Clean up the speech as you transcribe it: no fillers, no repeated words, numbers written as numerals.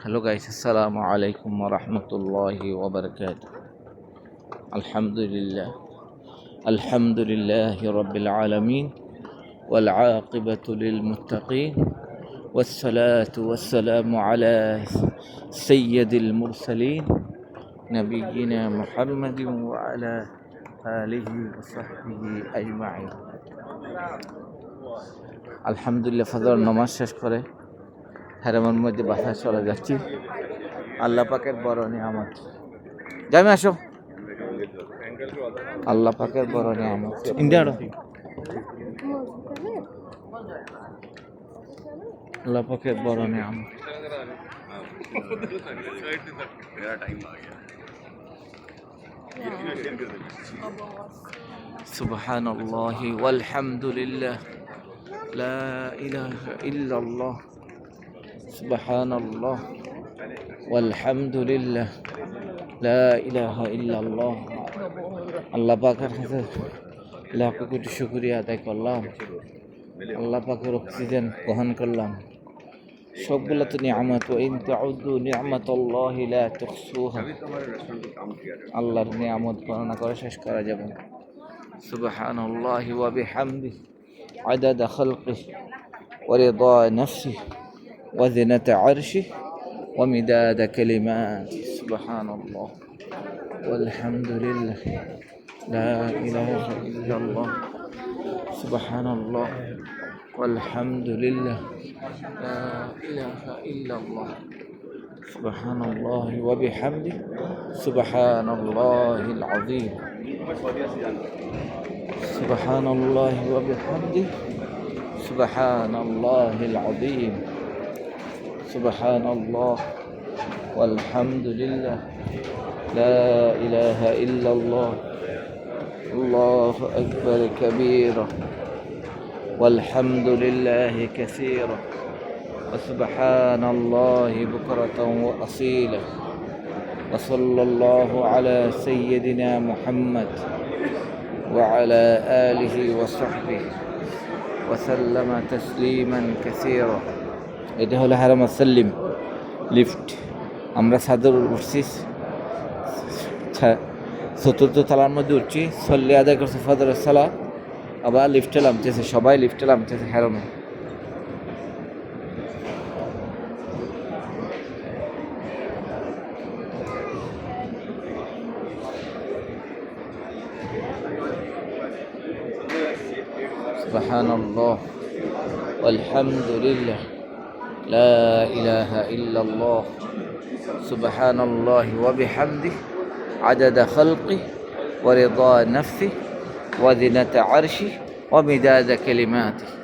Hello guys, আসসালামু আলাইকুম ওয়া রাহমাতুল্লাহি ওয়া বারাকাতুহু। আলহামদুলিল্লাহ আলহামদুলিল্লাহি রাব্বিল আলামিন ওয়াল আকিবাতু লিল মুত্তাকিন ওয়াস সালাতু ওয়াস সালামু আলা সাইয়্যিদিল মুরসালিন নাবিয়্যিনা মুহাম্মাদিন ওয়া আলা আলিহি ওয়া সাহবিহি আজমাইন। আলহামদুলিল্লাহ, ফজর নামাজ শেষ করে হারামের মধ্যে বাসায় চলে যাচ্ছি। আল্লাহ পাকের বড় নিয়ামত। যাবে আসো, আল্লাহ পাকের বড় নিয়ামত। ইন্ডিয়ার আল্লাহ পাকের বড় নিয়ামত। সুবহানাল্লাহি ওয়াল হামদুলিল্লাহ, লা ইলাহা ইল্লাল্লাহ, সুবহানাল্লাহ ওয়াল হামদুলিল্লাহ, লা ইলাহা ইল্লাল্লাহ। আল্লাহ পাকের কাছে লাখ কোটি শুকরিয়া আদায় করলাম। আল্লাহ পাকের অক্সিজেন গ্রহণ করলাম। সবগুলো তো নিয়ামত। ওয়া ইন তাউদ্দু নি'মাতাল্লাহি লা তুহসুহা। আল্লাহর নিয়ামত গণনা করে শেষ করা যাবে না। সুবহানাল্লাহি ওয়া বিহামদিহি আদাদা খালকিহি ওয়া রিদা নাফসিহি ওয়া জিনাতা আরশিহি ওয়া মিদাদা কালিমাতিহি। সুবহানাল্লাহ ওয়াল হামদুলিল্লাহ, লা ইলাহা ইল্লাল্লাহ, সুবহানাল্লাহ ওয়াল হামদুলিল্লাহ, লা ইলাহা ইল্লাল্লাহ, সুবহানাল্লাহি ওয়া বিহামদিহি সুবহানাল্লাহিল আযীম। সুবহানাল্লাহি ওয়া বিহামদিহি সুবহানাল্লাহিল আযীম। সুবহানাল্লাহ ওয়াল হামদুলিল্লাহ, লা ইলাহা ইল্লাল্লাহ, আল্লাহু আকবার কাবীরা والحمد لله كثيرا وسبحان الله بكرة وأصيلا وصلى الله على سيدنا محمد وعلى آله وصحبه وسلم تسليما كثيرا. এটা হলো হারাম সাল্লিম লিফট। আমরা সাদর উঠছি, চতুর্থ তলার মধ্যে উঠছি। সল্লি আদায় করছে ফজরের সালাত, আবার লিফটে নামতেছে, সবাই লিফটে নামতেছে হারামে। সুবহানাল্লাহ ওয়াল হামদুলিল্লাহ, লা ইলাহা ইল্লাল্লাহ, সুবহানাল্লাহি ওয়া বিহামদিহি আদাদা খালকিহি ওয়া রিদা নাফসিহি ওয়া জিনাতা আরশিহি ওয়া মিদাদা কালিমাতিহি।